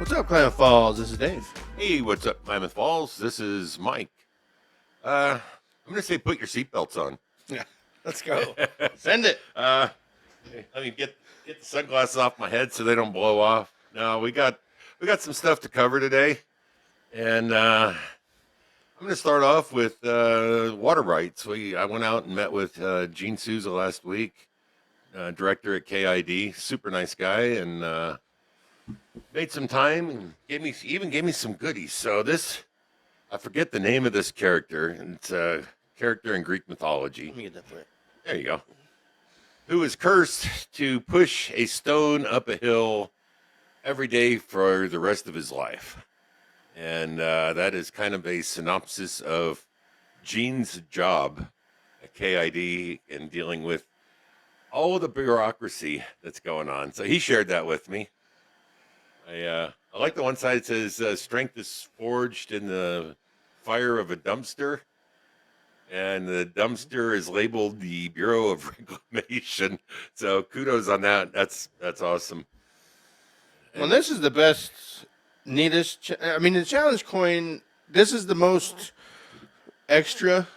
What's up, Klamath Falls? This is Dave. Hey, what's up, Klamath Falls? This is Mike. I'm gonna say put your seatbelts on. Yeah, let's go. Send it. Let me get the sunglasses off my head so they don't blow off. No, we got some stuff to cover today, and I'm gonna start off with water rights. I went out and met with Gene Souza last week, director at KID, super nice guy, and made some time and gave me some goodies. So I forget the name of this character. It's a character in Greek mythology. Let me get that for you. There you go. Who is cursed to push a stone up a hill every day for the rest of his life. And that is kind of a synopsis of Gene's job at KID in dealing with all of the bureaucracy that's going on. So he shared that with me. I like the one side that says strength is forged in the fire of a dumpster, and the dumpster is labeled the Bureau of Reclamation. So kudos on that. That's awesome. Well, this is the best, neatest. The challenge coin. This is the most extra.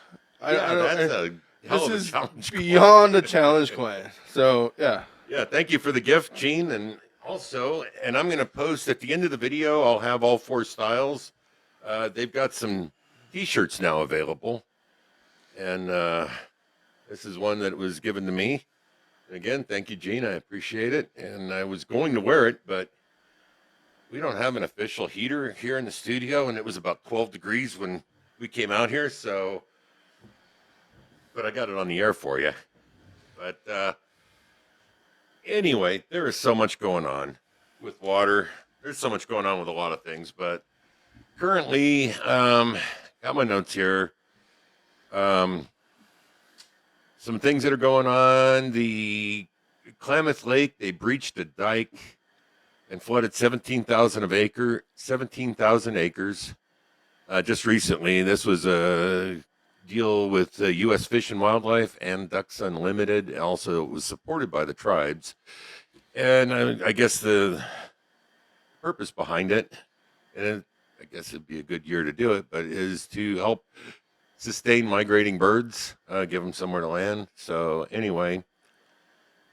That's a hell of This a is challenge. beyond a challenge coin. So yeah. Yeah, thank you for the gift, Gene. And also, and I'm going to post at the end of the video, I'll have all four styles. They've got some t-shirts now available. And this is one that was given to me. And again, thank you, Gene. I appreciate it. And I was going to wear it, but we don't have an official heater here in the studio. And it was about 12 degrees when we came out here. But I got it on the air for you. But anyway, there is so much going on with water. There's so much going on with a lot of things, but currently, got my notes here. Some things that are going on. The Klamath Lake, they breached a dike and flooded 17,000 acres just recently. This was a deal with U.S. Fish and Wildlife and Ducks Unlimited. Also, it was supported by the tribes. And I guess the purpose behind it, and I guess it'd be a good year to do it, but is to help sustain migrating birds, give them somewhere to land. So anyway,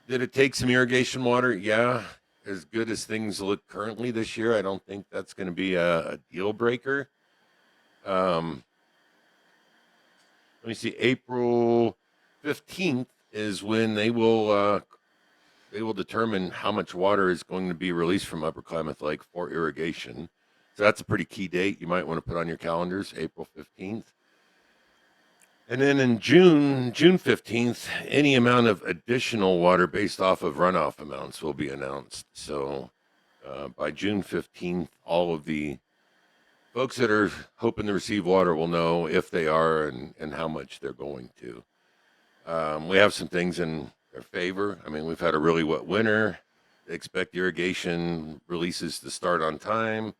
did it take some irrigation water? Yeah. As good as things look currently this year, I don't think that's going to be a deal breaker. Let me see. April 15th is when they will determine how much water is going to be released from Upper Klamath Lake for irrigation. So that's a pretty key date you might want to put on your calendars, April 15th. And then in June 15th, any amount of additional water based off of runoff amounts will be announced. So by June 15th, all of the folks that are hoping to receive water will know if they are and how much they're going to. We have some things in their favor. I mean, we've had a really wet winter. They expect irrigation releases to start on time,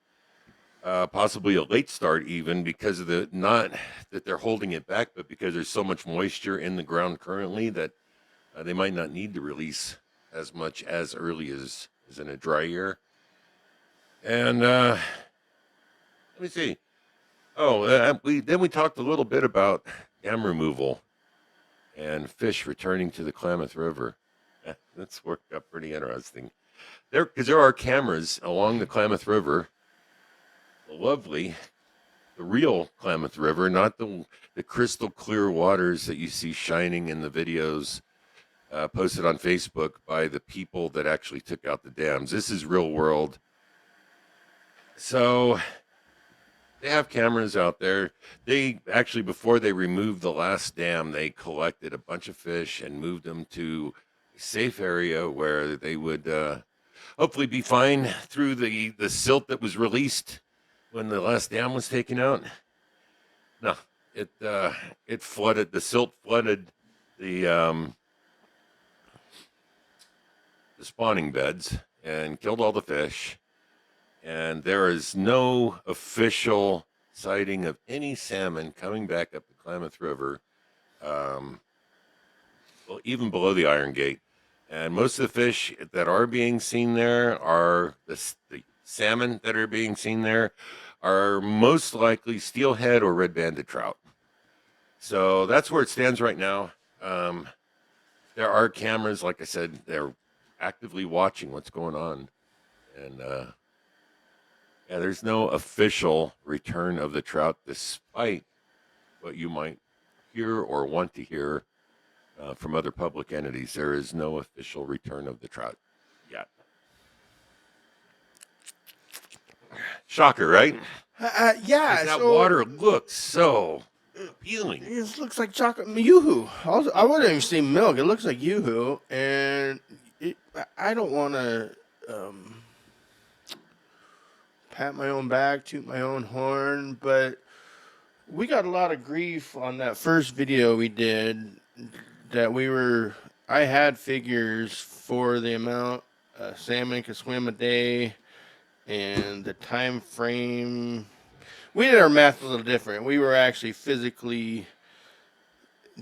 possibly a late start even because of not that they're holding it back, but because there's so much moisture in the ground currently that they might not need to release as much as early as in a dry year. And let me see. Oh, we talked a little bit about dam removal and fish returning to the Klamath River. That's worked out pretty interesting. Because there are cameras along the Klamath River, the real Klamath River, not the crystal clear waters that you see shining in the videos posted on Facebook by the people that actually took out the dams. This is real world. So they have cameras out there. They actually, before they removed the last dam, they collected a bunch of fish and moved them to a safe area where they would hopefully be fine through the silt that was released when the last dam was taken out. No, it flooded. The silt flooded the spawning beds and killed all the fish. And there is no official sighting of any salmon coming back up the Klamath River, well, even below the Iron Gate. And most of the fish that are being seen there are the salmon that are being seen there are most likely steelhead or red-banded trout. So that's where it stands right now. There are cameras, like I said, they're actively watching what's going on. And yeah, there's no official return of the trout, despite what you might hear or want to hear from other public entities. There is no official return of the trout yet. Shocker, right? Yeah. 'Cause that So water looks so appealing. it looks like chocolate yoo-hoo. I wouldn't even say milk. It looks like yoo-hoo, and I don't want to pat my own back, toot my own horn, but we got a lot of grief on that first video we did. I had figures for the amount salmon could swim a day and the time frame. We did our math a little different. We were actually physically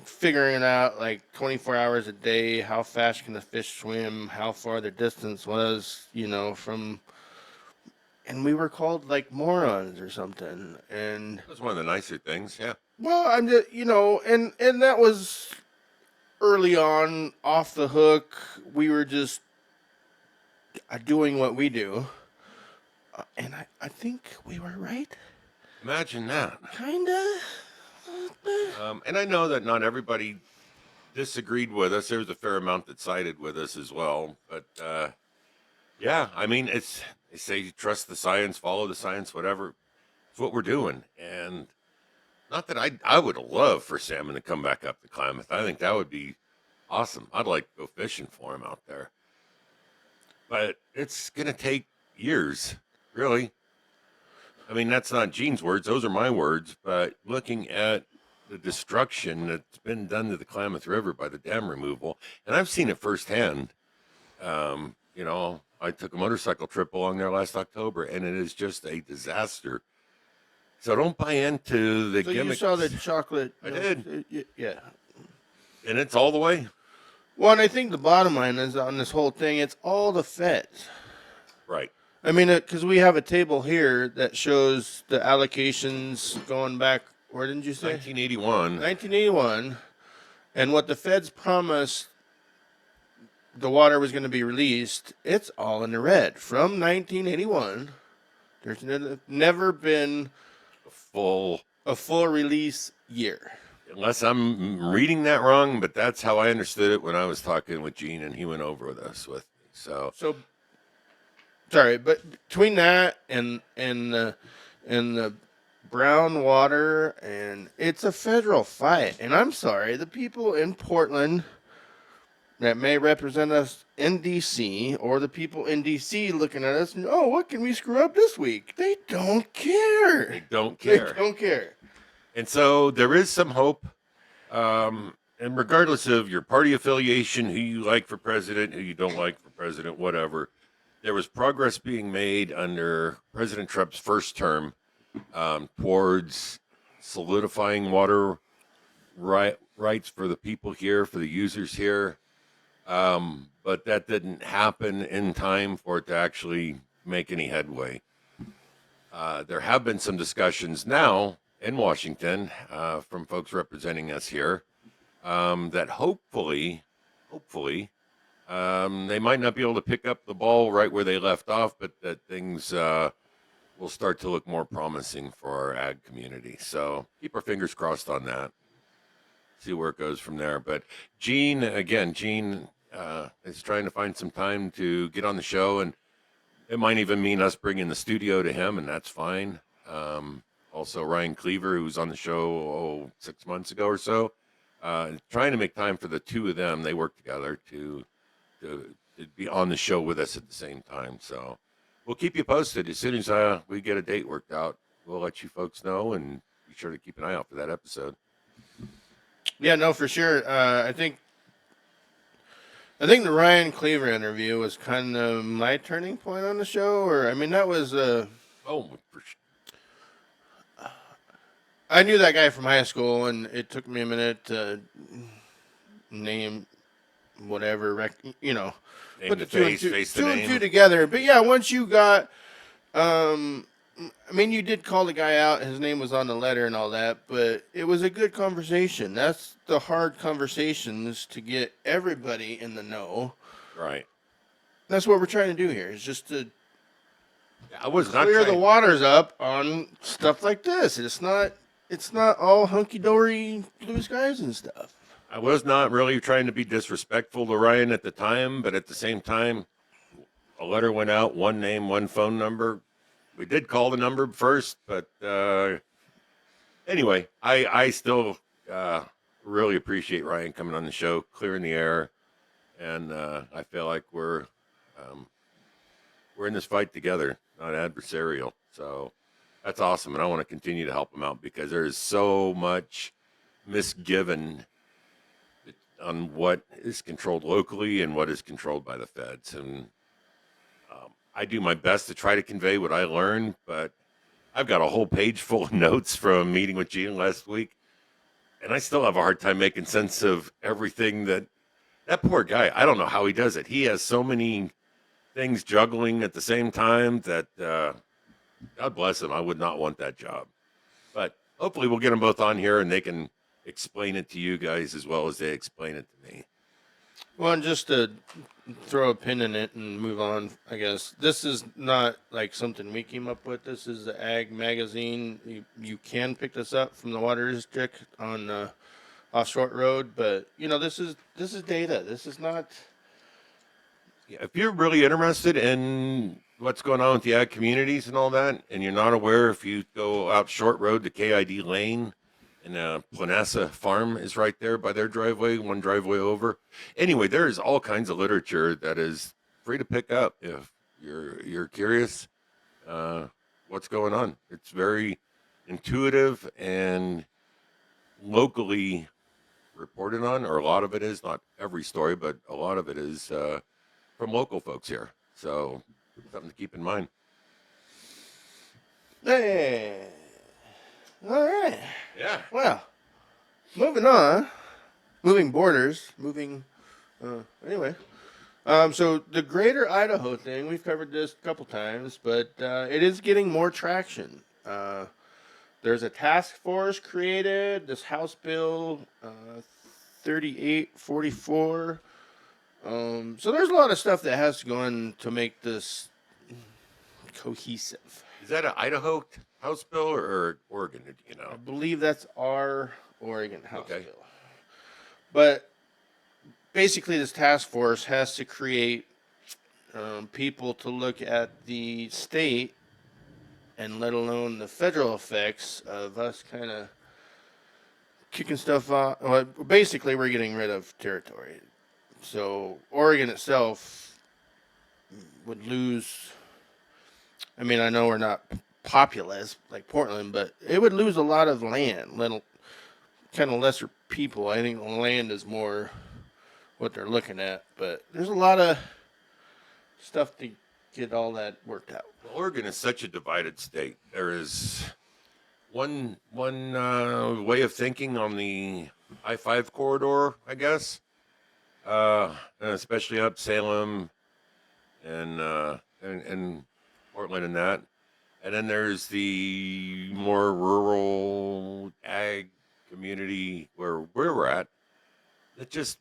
figuring out like 24 hours a day, how fast can the fish swim, how far the distance was, from, and we were called like morons or something. And That's one of the nicer things, yeah. well, I'm just, and that was early on, off the hook. We were just doing what we do. And I think we were right. Imagine that. Kinda. And I know that not everybody disagreed with us. There was a fair amount that sided with us as well. But yeah, I mean, they say trust the science, follow the science, whatever. It's what we're doing. And not that I would love for salmon to come back up to Klamath. I think that would be awesome. I'd like to go fishing for them out there. But it's going to take years, really. I mean, that's not Gene's words. Those are my words. But looking at the destruction that's been done to the Klamath River by the dam removal, and I've seen it firsthand. I took a motorcycle trip along there last October, and it is just a disaster. So don't buy into the So gimmicks. you saw the chocolate. I did. Yeah. And it's all the way. Well, and I think the bottom line is on this whole thing, it's all the feds. Right. I mean, because we have a table here that shows the allocations going back, where didn't you say? 1981. 1981. And what the feds promised the water was going to be released, it's all in the red. From 1981, there's never been a full release year. Unless I'm reading that wrong, but that's how I understood it when I was talking with Gene and he went over with us with me. So sorry, but between that and the brown water, and it's a federal fight. And I'm sorry, the people in Portland that may represent us in D.C. or the people in D.C. looking at us and, oh, what can we screw up this week? They don't care. They don't care. They don't care. And so there is some hope. And regardless of your party affiliation, who you like for president, who you don't like for president, whatever, there was progress being made under President Trump's first term towards solidifying water rights for the people here, for the users here. But that didn't happen in time for it to actually make any headway. There have been some discussions now in Washington from folks representing us here that hopefully, they might not be able to pick up the ball right where they left off, but that things will start to look more promising for our ag community. So keep our fingers crossed on that. See where it goes from there. But Gene is trying to find some time to get on the show, and it might even mean us bringing the studio to him, and that's fine. Also, Ryan Cleaver, who was on the show 6 months ago or so, trying to make time for the two of them. They work together to be on the show with us at the same time. So we'll keep you posted. As soon as we get a date worked out, we'll let you folks know, and be sure to keep an eye out for that episode. Yeah, no, for sure. I think the Ryan Cleaver interview was kind of my turning point on the show. Or, I mean, that was for sure. I knew that guy from high school, and it took me a minute to name whatever, Name put the the two face, and two, face the two and name. two together. But yeah, once you got Um, I mean, you did call the guy out. His name was on the letter and all that, but it was a good conversation. That's the hard conversations to get everybody in the know. Right. That's what we're trying to do here. Is just to I was not clear the trying. waters up on stuff like this. It's not all hunky dory blue skies and stuff. I was not really trying to be disrespectful to Ryan at the time, but at the same time, a letter went out, one name, one phone number. We did call the number first, but anyway, I still really appreciate Ryan coming on the show, clearing the air, and I feel like um, we're in this fight together, not adversarial. So that's awesome, and I want to continue to help him out because there is so much misgiven on what is controlled locally and what is controlled by the feds. And I do my best to try to convey what I learned, but I've got a whole page full of notes from a meeting with Gene last week, and I still have a hard time making sense of everything that poor guy. I don't know how he does it. He has so many things juggling at the same time that God bless him. I would not want that job. But hopefully we'll get them both on here and they can explain it to you guys as well as they explain it to me. Well, and just to throw a pin in it and move on, I guess this is not like something we came up with. This is the Ag Magazine. You can pick this up from the Water District on off Short Road, but this is data. This is not. Yeah, if you're really interested in what's going on with the ag communities and all that, and you're not aware, if you go out Short Road to KID Lane, and Planassa Farm is right there by their driveway, one driveway over. Anyway, there is all kinds of literature that is free to pick up if you're curious what's going on. It's very intuitive and locally reported on, or a lot of it is, not every story, but a lot of it is from local folks here. So something to keep in mind. Hey, all right. Yeah. Well, moving on, moving borders, moving. Anyway, so the Greater Idaho thing, we've covered this a couple times, but it is getting more traction. There's a task force created. This House Bill 3844. So there's a lot of stuff that has to go in to make this cohesive. Is that an Idaho House bill or Oregon? Do you I know? believe that's our Oregon House Okay. Bill. But basically, this task force has to create people to look at the state and let alone the federal effects of us kind of kicking stuff off. Well, basically, we're getting rid of territory. So Oregon itself would lose. I mean, I know we're not populous like Portland, but it would lose a lot of land, little kind of lesser people. I think the land is more what they're looking at, but there's a lot of stuff to get all that worked out. Well, Oregon is such a divided state. There is one way of thinking on the I-5 corridor, I guess, and especially up Salem and Portland and that. And then there's the more rural ag community where we're at. It's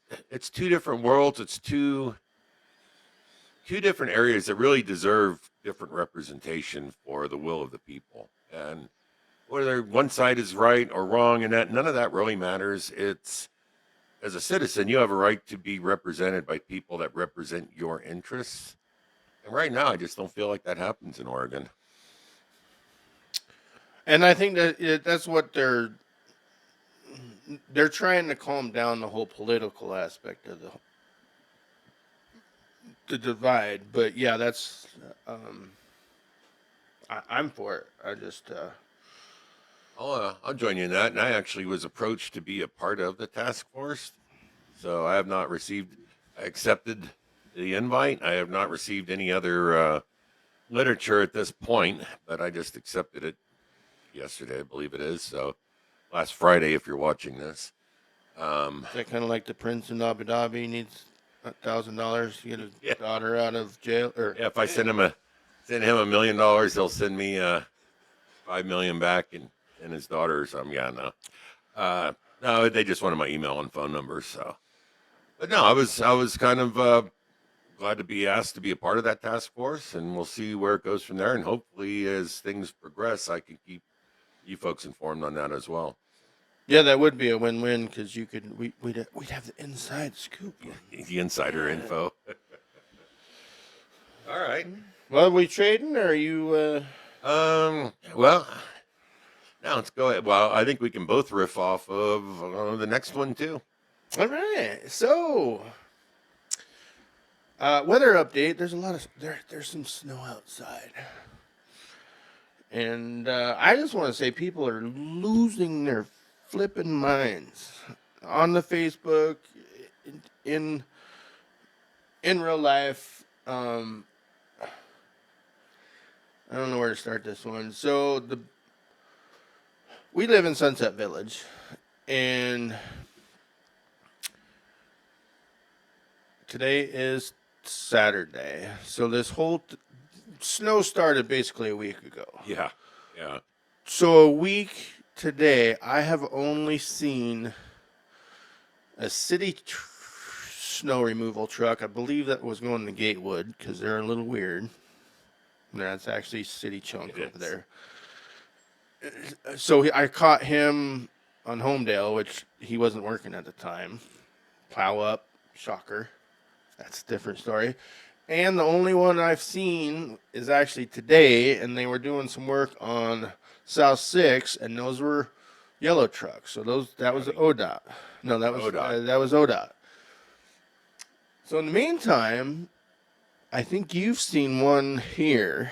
two different worlds. It's two different areas that really deserve different representation for the will of the people. And whether one side is right or wrong, and that none of that really matters. It's as a citizen, you have a right to be represented by people that represent your interests. And right now, I just don't feel like that happens in Oregon. And I think that that's what they're trying to calm down the whole political aspect of the divide. But yeah, that's I'm for it. I just I'll join you in that. And I actually was approached to be a part of the task force. So I have not accepted the invite. I have not received any other literature at this point, but I just accepted it yesterday, I believe it is. So last Friday, if you're watching this. is that kind of like the prince in Abu Dhabi needs $1,000 to get his daughter out of jail? Or Yeah, if I send him a Send him $1 million. He'll send me 5 million back, and his daughter or something. Yeah, no. No, they just wanted my email and phone number. So, but no, I was kind of glad to be asked to be a part of that task force, and we'll see where it goes from there. And hopefully, as things progress, I can keep you folks informed on that as well. Yeah, that would be a win-win because we'd have the inside scoop. The insider info. All right. Well, are we trading, or are you? Well, now let's go ahead. Well, I think we can both riff off of the next one too. All right. So, weather update. There's there's some snow outside, and I just want to say people are losing their flipping minds on the Facebook, in real life. I don't know where to start this one. So we live in Sunset Village, and today is Saturday. So this whole snow started basically a week ago. Yeah. Yeah. So a week today, I have only seen a city snow removal truck. I believe that was going to Gatewood because they're a little weird. That's actually city chunk over there. So I caught him on Homedale, which he wasn't working at the time. Plow up, shocker. That's a different story. And the only one I've seen is actually today, and they were doing some work on South 6, and those were yellow trucks. So that was ODOT. No, that was ODOT. That was ODOT. So in the meantime, I think you've seen one here.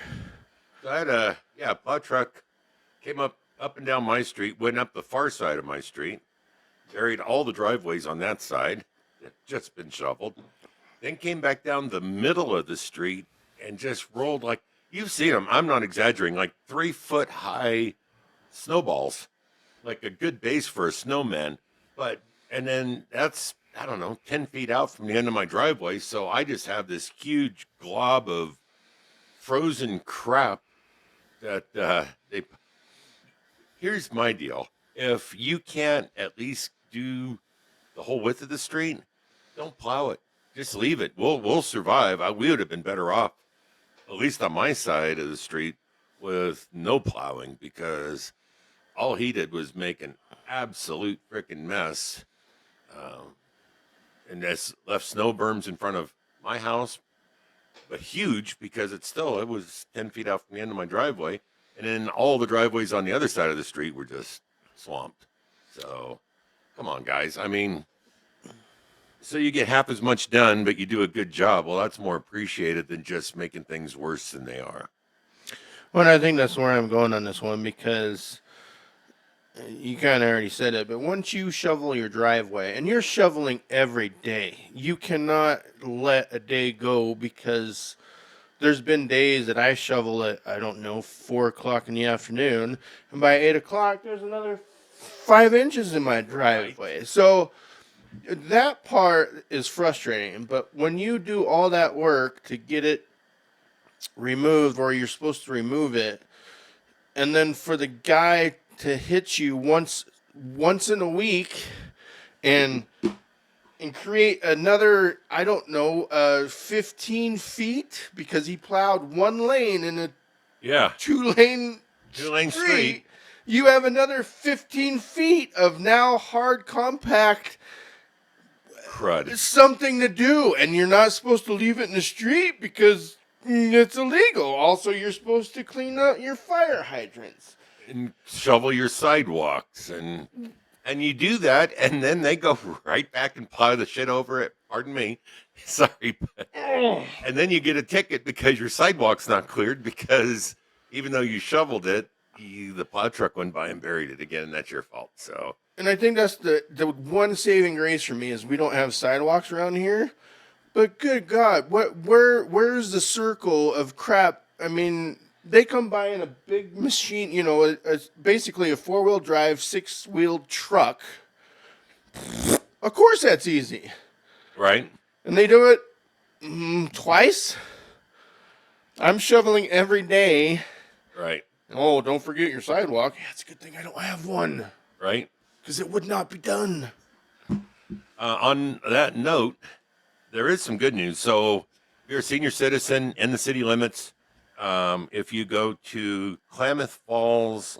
So I had a plow truck came up and down my street, went up the far side of my street, buried all the driveways on that side that just been shoveled, then came back down the middle of the street and just rolled like you've seen them. I'm not exaggerating, like 3-foot high snowballs, like a good base for a snowman. And then that's, I don't know, 10 feet out from the end of my driveway. So I just have this huge glob of frozen crap that here's my deal. If you can't at least do the whole width of the street, don't plow it. Just leave it. We'll survive. We would have been better off, at least on my side of the street, with no plowing, because all he did was make an absolute freaking mess. And that's left snow berms in front of my house, but huge, because it was 10 feet out from the end of my driveway. And then all the driveways on the other side of the street were just swamped. So come on, guys. I mean, so you get half as much done, but you do a good job. Well, that's more appreciated than just making things worse than they are. Well, I think that's where I'm going on this one, because you kind of already said it, but once you shovel your driveway, and you're shoveling every day, you cannot let a day go, because there's been days that I shovel at, 4 o'clock in the afternoon, and by 8 o'clock, there's another 5 inches in my driveway. Right. So that part is frustrating, but when you do all that work to get it removed, or you're supposed to remove it, and then for the guy to hit you once in a week and create another 15 feet because he plowed one lane in a two-lane street. You have another 15 feet of now hard compact crud, something to do, and you're not supposed to leave it in the street because it's illegal. Also, you're supposed to clean up your fire hydrants and shovel your sidewalks, and you do that, and then they go right back and plow the shit over it. Pardon me, sorry, and then you get a ticket because your sidewalk's not cleared, because even though you shoveled it, the plow truck went by and buried it again, and that's your fault. So, and I think that's the one saving grace for me is we don't have sidewalks around here. But good God, where's the circle of crap? I mean, they come by in a big machine, it's basically a 4-wheel drive, 6-wheeled truck. Of course that's easy. Right. And they do it twice. I'm shoveling every day. Right. Oh, don't forget your sidewalk. Yeah, it's a good thing I don't have one Right. because it would not be done. On that note, there is some good news. So, if you're a senior citizen in the city limits, if you go to Klamath Falls,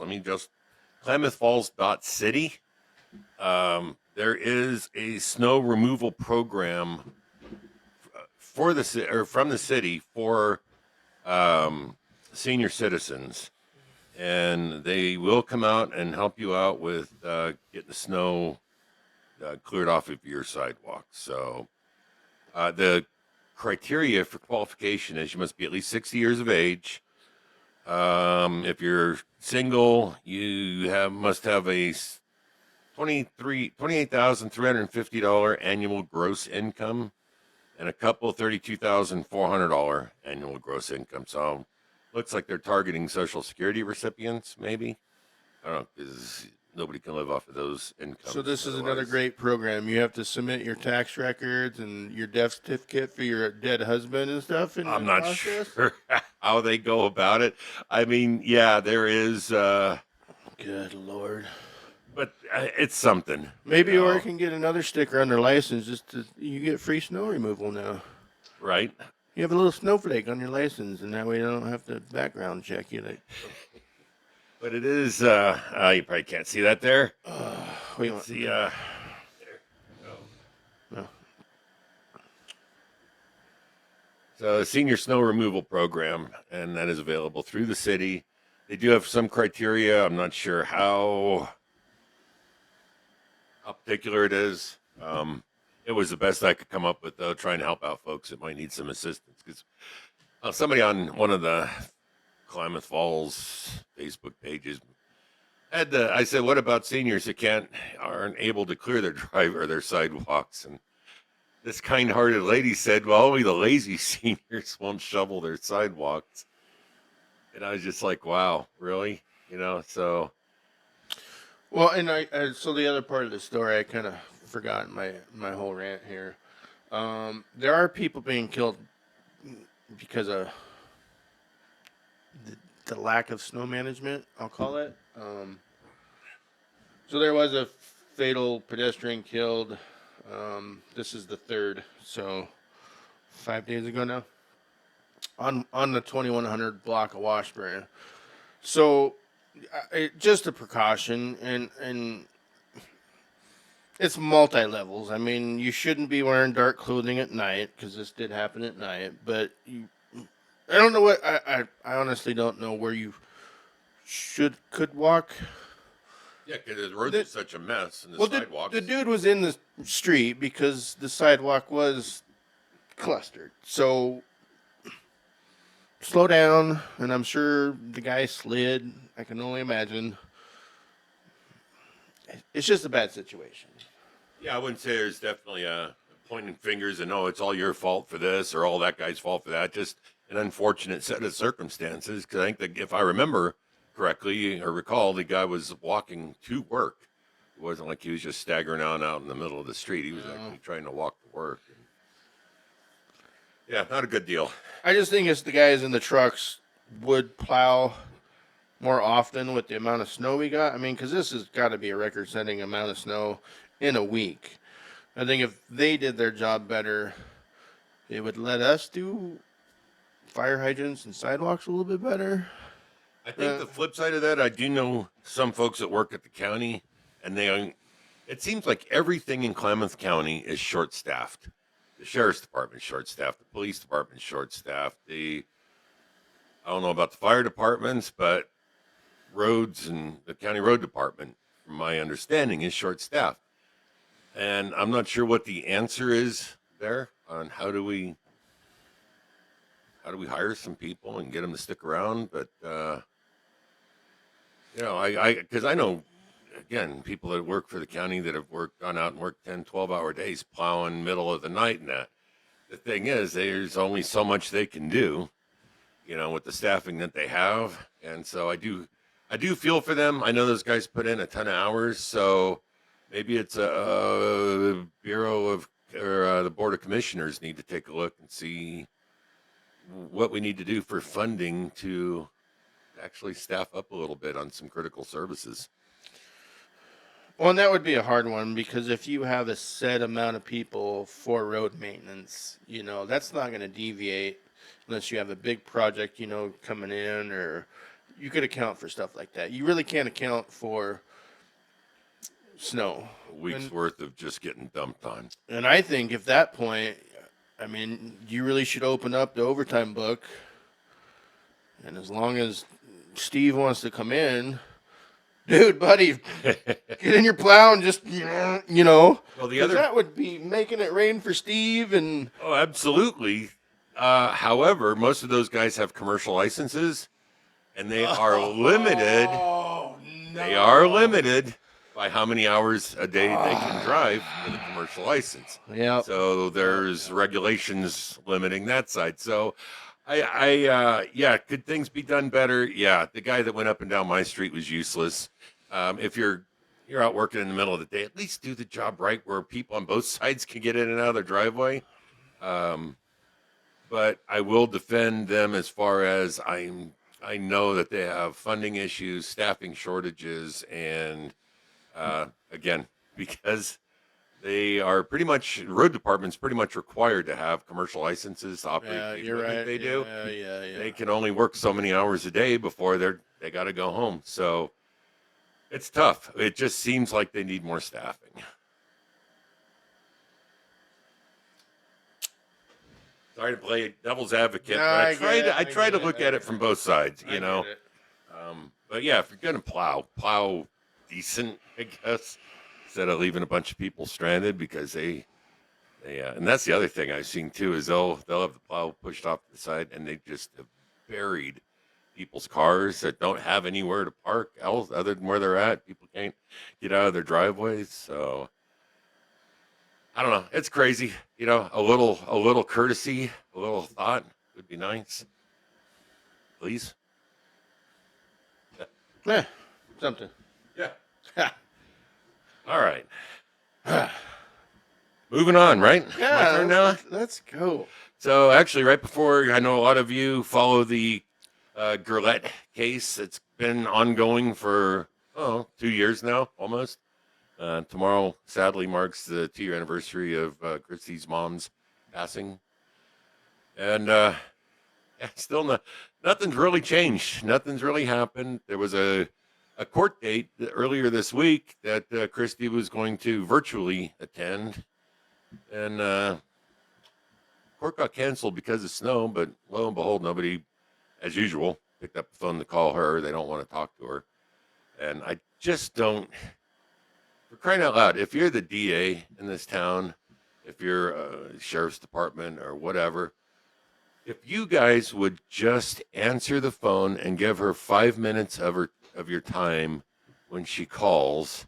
klamathfalls.city, there is a snow removal program for from the city for um, senior citizens, and they will come out and help you out with getting the snow cleared off of your sidewalk. So the criteria for qualification is you must be at least 60 years of age. If you're single, you must have a $28,350 annual gross income and a couple $32,400 annual gross income. So looks like they're targeting Social Security recipients, maybe. I don't know, because nobody can live off of those incomes. So this is another otherwise. great program. You have to submit your tax records and your death certificate for your dead husband and stuff in I'm the not process? sure how they go about it. I mean, yeah, there is, Good Lord. but it's something. Maybe you know, or can get another sticker on their license. You get free snow removal now. right? You have a little snowflake on your license, and that way you don't have to background check you. But it is. You probably can't see that there. We Let's see. no. So the senior snow removal program, and that is available through the city. They do have some criteria. I'm not sure how particular it is. It was the best I could come up with, though, trying to help out folks that might need some assistance. Because somebody on one of the Klamath Falls Facebook pages I said, "What about seniors that aren't able to clear their drive or their sidewalks?" And this kind-hearted lady said, "Well, only the lazy seniors won't shovel their sidewalks." And I was just like, "Wow, really?" So Well, and so the other part of the story, I kind of forgot my whole rant here. There are people being killed because of the lack of snow management, I'll call it. So there was a fatal pedestrian killed. This is the third, so 5 days ago now, on the 2100 block of Washburn. So just a precaution, and it's multi levels. I mean, you shouldn't be wearing dark clothing at night because this did happen at night. But I don't know what I honestly don't know where you could walk. yeah, because the roads are such a mess, and the Well, sidewalks. the dude was in the street because the sidewalk was clustered. So slow down, and I'm sure the guy slid. I can only imagine. It's just a bad situation. Yeah, I wouldn't say there's definitely a pointing fingers and it's all your fault for this or all that guy's fault for that. Just an unfortunate set of circumstances. Because I think that if I remember correctly or recall, the guy was walking to work. It wasn't like he was just staggering on out in the middle of the street. He was actually trying to walk to work. Yeah, not a good deal. I just think it's the guys in the trucks would plow more often with the amount of snow we got. I mean, because this has got to be a record-setting amount of snow in a week. I think if they did their job better, it would let us do fire hydrants and sidewalks a little bit better. I think the flip side of that, I do know some folks that work at the county, and it seems like everything in Klamath County is short-staffed. The sheriff's department short-staffed, the police department short-staffed. I don't know about the fire departments, but roads and the county road department, from my understanding, is short-staffed. And I'm not sure what the answer is there on how do we hire some people and get them to stick around. But because I know, again, people that work for the county that have gone out and worked 10, 12-hour days plowing middle of the night and that. The thing is, there's only so much they can do, with the staffing that they have. And so I do feel for them. I know those guys put in a ton of hours, so maybe it's a bureau of or the board of commissioners need to take a look and see, what we need to do for funding to actually staff up a little bit on some critical services. Well, and that would be a hard one because if you have a set amount of people for road maintenance, that's not going to deviate unless you have a big project, coming in, or you could account for stuff like that. You really can't account for snow. A week's worth of just getting dumped on. And I think at that point, I mean, you really should open up the overtime book. And as long as Steve wants to come in, dude, buddy, get in your plow and just, Well, that would be making it rain for Steve. And oh, absolutely. However, most of those guys have commercial licenses, and they are limited. Oh, no. They are limited by how many hours a day they can drive with a commercial license. Yeah. So there's regulations limiting that side. So yeah, could things be done better? Yeah, the guy that went up and down my street was useless. If you're out working in the middle of the day, at least do the job right where people on both sides can get in and out of their driveway. But I will defend them as far as I know that they have funding issues, staffing shortages, and again, because they are pretty much, road department's pretty much required to have commercial licenses to operate the equipment they do. Yeah. They can only work so many hours a day before they got to go home. So it's tough. It just seems like they need more staffing. Sorry to play devil's advocate, but I try to look at it from both sides, But yeah, if you're gonna plow decent, I guess, instead of leaving a bunch of people stranded because they and that's the other thing I've seen too is they'll have the plow pushed off to the side and they just have buried people's cars that don't have anywhere to park else other than where they're at. People can't get out of their driveways, so I don't know. It's crazy, a little courtesy, a little thought would be nice. Please. Yeah, something. Yeah. All right. Moving on, right? Yeah, my turn now? Let's go. So actually, right before, I know a lot of you follow the Gerlett case. It's been ongoing for 2 years now, almost. Tomorrow, sadly, marks the 2-year anniversary of Christy's mom's passing. And still nothing's really changed. Nothing's really happened. There was a court date earlier this week that Christy was going to virtually attend. And court got canceled because of snow, but lo and behold, nobody, as usual, picked up the phone to call her. They don't want to talk to her. And I just don't, for crying out loud, if you're the DA in this town, if you're a sheriff's department or whatever, if you guys would just answer the phone and give her 5 minutes of your time when she calls,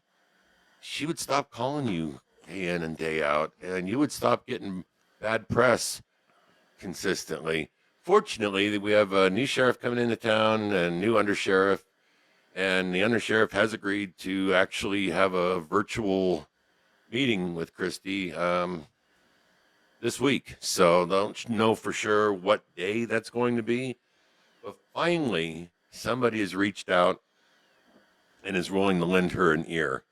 she would stop calling you day in and day out, and you would stop getting bad press consistently. Fortunately, we have a new sheriff coming into town and new undersheriff, and the undersheriff has agreed to actually have a virtual meeting with Christy this week. So don't know for sure what day that's going to be, but finally somebody has reached out and is willing to lend her an ear.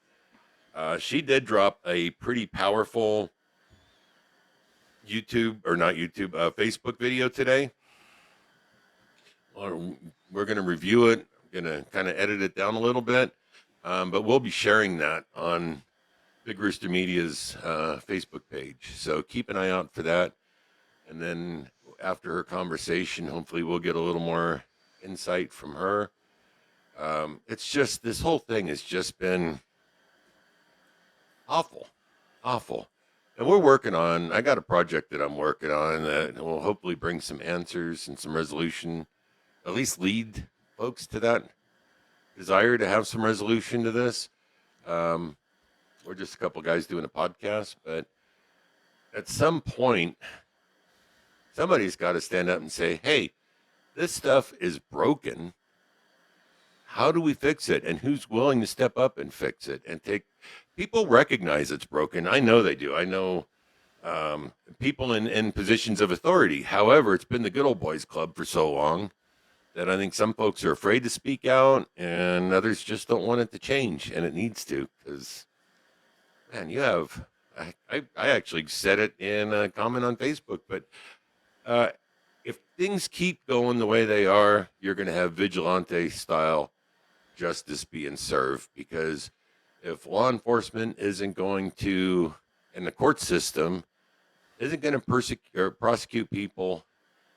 She did drop a pretty powerful Facebook video today. We're going to review it. I'm going to kind of edit it down a little bit, but we'll be sharing that on Big Rooster Media's Facebook page. So keep an eye out for that. And then after her conversation, hopefully we'll get a little more insight from her. It's just, this whole thing has just been awful. And I got a project that I'm working on that will hopefully bring some answers and some resolution, at least lead folks to that desire to have some resolution to this. We're just a couple guys doing a podcast, but at some point, somebody's got to stand up and say, hey, this stuff is broken. How do we fix it? And who's willing to step up and fix it and people recognize it's broken. I know they do. I know people in positions of authority. However, it's been the good old boys club for so long that I think some folks are afraid to speak out, and others just don't want it to change, and it needs to. Because, man, you have I actually said it in a comment on Facebook, but uh, if things keep going the way they are, you're going to have vigilante style justice being served, because if law enforcement isn't going to, and the court system isn't going to persecute or prosecute people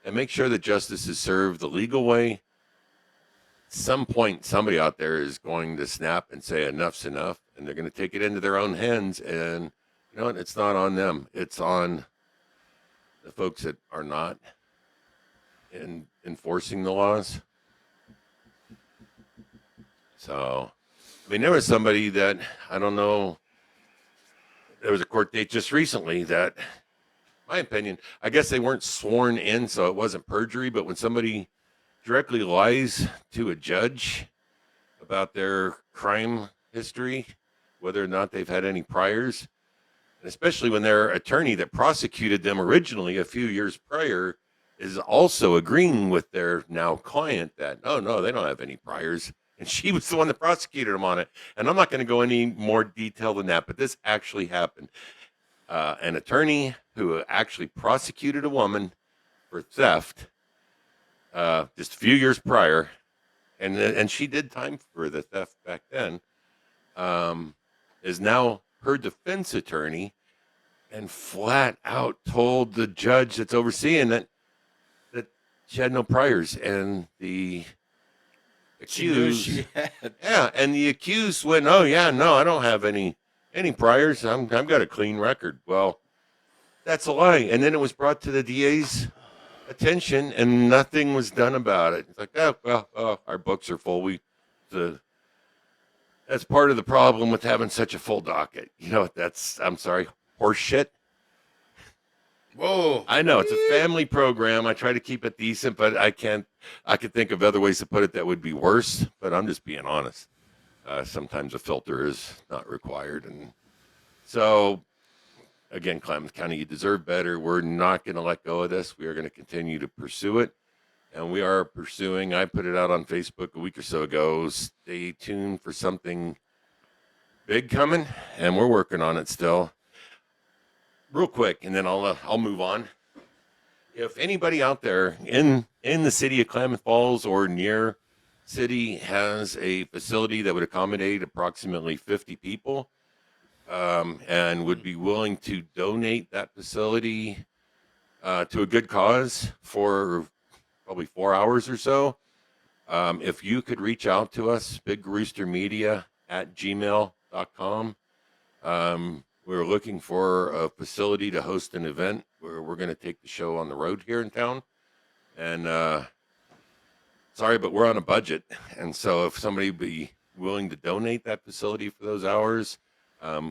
and make sure that justice is served the legal way, at some point somebody out there is going to snap and say enough's enough, and they're going to take it into their own hands. And you know what? It's not on them. It's on the folks that are not enforcing the laws. So, I mean, there was somebody that, I don't know, there was a court date just recently that, my opinion, I guess they weren't sworn in, so it wasn't perjury, but when somebody directly lies to a judge about their crime history, whether or not they've had any priors, and especially when their attorney that prosecuted them originally a few years prior is also agreeing with their now client that, oh, no, they don't have any priors. And she was the one that prosecuted him on it. And I'm not going to go any more detail than that, but this actually happened. An attorney who actually prosecuted a woman for theft just a few years prior, and she did time for the theft back then, is now her defense attorney, and flat out told the judge that's overseeing that she had no priors, and the accused, yeah, and the accused went, oh yeah, no, I don't have any priors. I've got a clean record. Well, that's a lie. And then it was brought to the DA's attention, and nothing was done about it. It's like, oh well, our books are full. That's part of the problem with having such a full docket. You know, I'm sorry, horse shit. Whoa. I know it's a family program. I try to keep it decent, but I could think of other ways to put it that would be worse, but I'm just being honest. Sometimes a filter is not required. And so, again, Klamath County, you deserve better. We're not going to let go of this. We are going to continue to pursue it. And we are pursuing, I put it out on Facebook a week or so ago. Stay tuned for something big coming, and we're working on it still. Real quick, and then I'll move on. If anybody out there in the city of Klamath Falls or near city has a facility that would accommodate approximately 50 people, and would be willing to donate that facility to a good cause for probably 4 hours or so, if you could reach out to us, bigroostermedia@gmail.com. We're looking for a facility to host an event where we're going to take the show on the road here in town. And sorry, but we're on a budget. And so if somebody would be willing to donate that facility for those hours,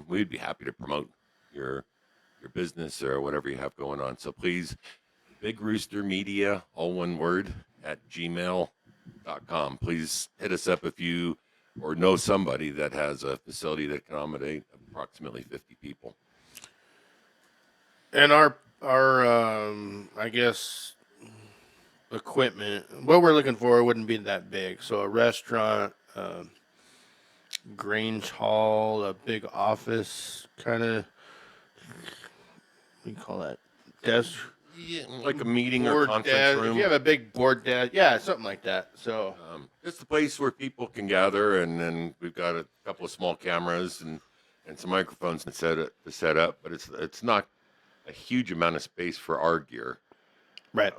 we'd be happy to promote your business or whatever you have going on. So please, bigroostermedia, all one word, @gmail.com. Please hit us up if you or know somebody that has a facility that can accommodate approximately 50 people. And our I guess equipment, what we're looking for wouldn't be that big. So a restaurant, Grange Hall, a big office kind of, what do you call that? Desk? Yeah, like a meeting or Board conference desk. room. If you have a big board desk, yeah, something like that. So Just a place where people can gather, and then we've got a couple of small cameras and some microphones to set up, but it's not a huge amount of space for our gear. right.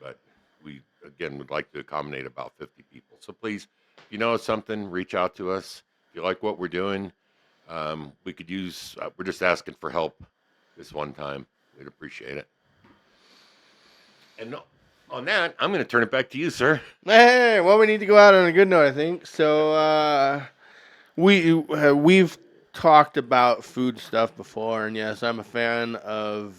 But we, again, would like to accommodate about 50 people. So please, if you know something, reach out to us. If you like what we're doing, we could use, we're just asking for help this one time. We'd appreciate it. And on that, I'm going to turn it back to you, sir. Hey, well, we need to go out on a good note, I think. So we've talked about food stuff before, and yes, I'm a fan of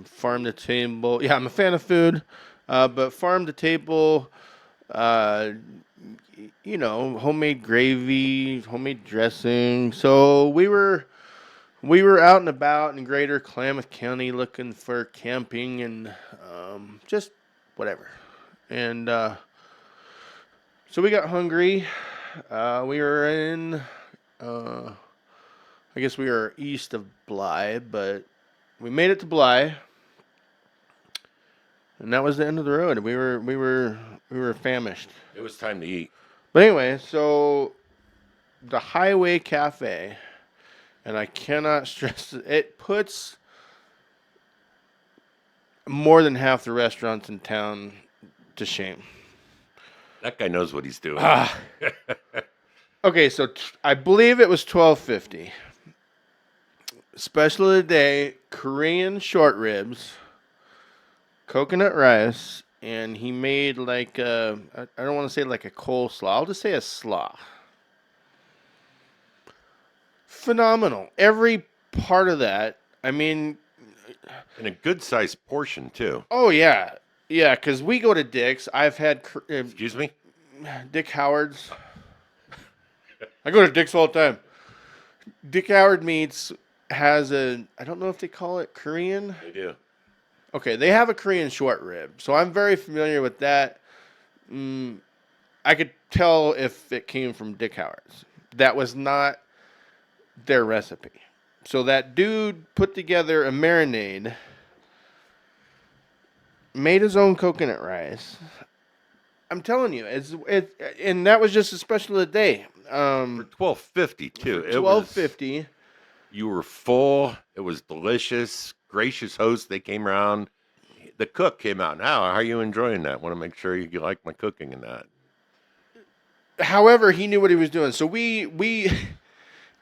farm to table. Yeah, I'm a fan of food, but farm to table, homemade gravy, homemade dressing. So we were we were out and about in greater Klamath County looking for camping and just whatever. And so we got hungry. We were in, I guess we were east of Bly, but we made it to Bly, and that was the end of the road. We were famished. It was time to eat. But anyway, so the Highway Cafe, and I cannot stress it puts more than half the restaurants in town to shame. That guy knows what he's doing. Okay, so I believe it was $12.50. Special of the day: Korean short ribs, coconut rice, and he made like I don't want to say like a coleslaw. I'll just say a slaw. Phenomenal. Every part of that. I mean, In a good sized portion, too. oh yeah, yeah. Because we go to Dick's. I've had Excuse me? Dick Howard's. I go to Dick's all the time. Dick Howard Meats has I don't know if they call it Korean. They do. Okay, they have a Korean short rib. So I'm very familiar with that. I could tell if it came from Dick Howard's. That was not their recipe. So that dude put together a marinade, made his own coconut rice. I'm telling you, and that was just a special of the day. For $12.50 too. $12.50. You were full. It was delicious. Gracious host. They came around. The cook came out. Now, how are you enjoying that? Want to make sure you like my cooking and that. However, he knew what he was doing. So we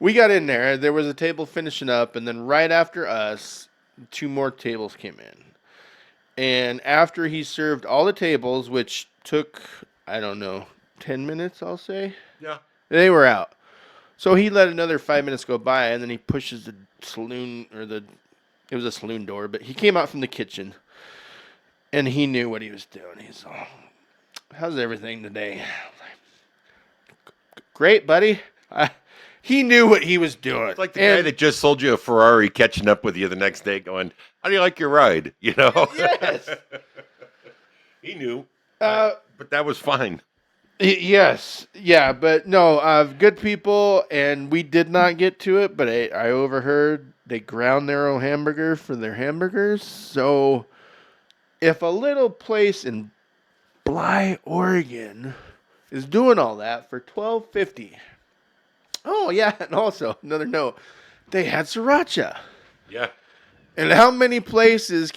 got in there. There was a table finishing up, and then right after us, 2 more tables came in. And after he served all the tables, which took, I don't know, 10 minutes, I'll say, Yeah. they were out. So he let another 5 minutes go by, and then he pushes the saloon, it was a saloon door, but he came out from the kitchen, and he knew what he was doing. He's all, how's everything today? Great, buddy. He knew what he was doing. It's like the guy that just sold you a Ferrari catching up with you the next day going, how do you like your ride? You know? Yes. He knew. But that was fine. Yes. Yeah, but no, good people, and we did not get to it, but I overheard they ground their own hamburger for their hamburgers. So if a little place in Bly, Oregon is doing all that for $12.50. Oh, yeah, and also, another note, they had sriracha. Yeah. And how many places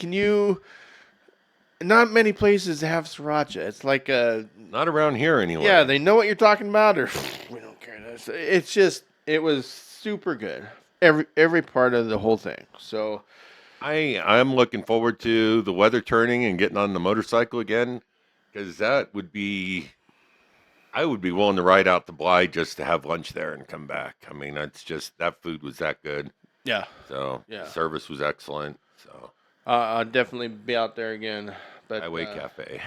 not many places have sriracha. It's like Not around here anyway. yeah, they know what you're talking about, or we don't care. It's just, it was super good. Every part of the whole thing. So I'm looking forward to the weather turning and getting on the motorcycle again, because I would be willing to ride out to Bly just to have lunch there and come back. I mean, that's just, that food was that good. yeah, So Yeah. service was excellent. So I'll definitely be out there again. But Highway Cafe.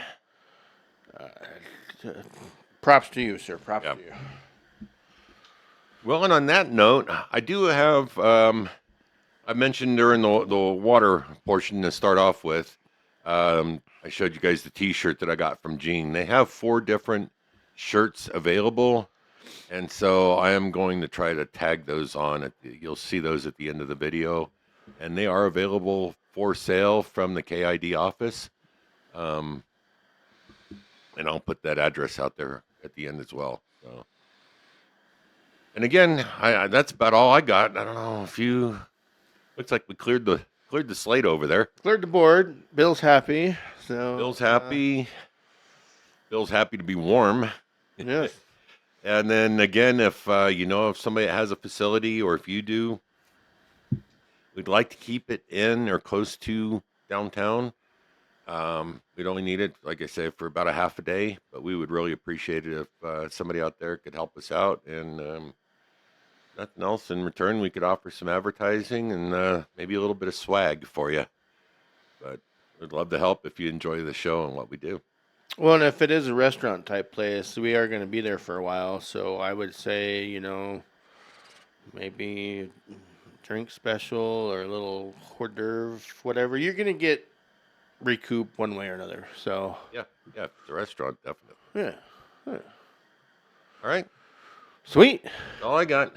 props to you, sir. Props Yep. to you. Well, and on that note, I do have, I mentioned during the water portion to start off with, I showed you guys the t-shirt that I got from Gene. They have 4 different shirts available, and so I am going to try to tag those on. You'll see those at the end of the video, and they are available for sale from the KID office. And I'll put that address out there at the end as well. So. And again, that's about all I got. I don't know if you. Looks like we cleared the slate over there. Cleared the board. Bill's happy. So Bill's happy. Bill's happy to be warm. Yes. And then again, if if somebody has a facility, or if you do, we'd like to keep it in or close to downtown. We'd only need it, like I said, for about a half a day, but we would really appreciate it if somebody out there could help us out. And nothing else in return, we could offer some advertising and maybe a little bit of swag for you. But we'd love to help if you enjoy the show and what we do. Well, and if it is a restaurant type place, we are going to be there for a while. So I would say, maybe drink special or a little hors d'oeuvre, whatever, you're gonna get recoup one way or another. So Yeah, yeah, it's a restaurant, definitely. yeah. All right, Sweet. that's all I got.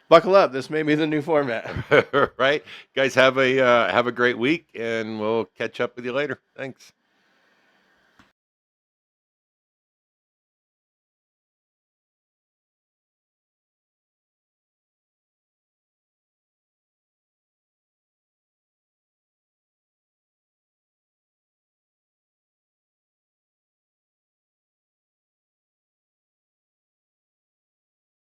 Buckle up. This may be the new format. Right, guys, have a great week, and we'll catch up with you later. Thanks.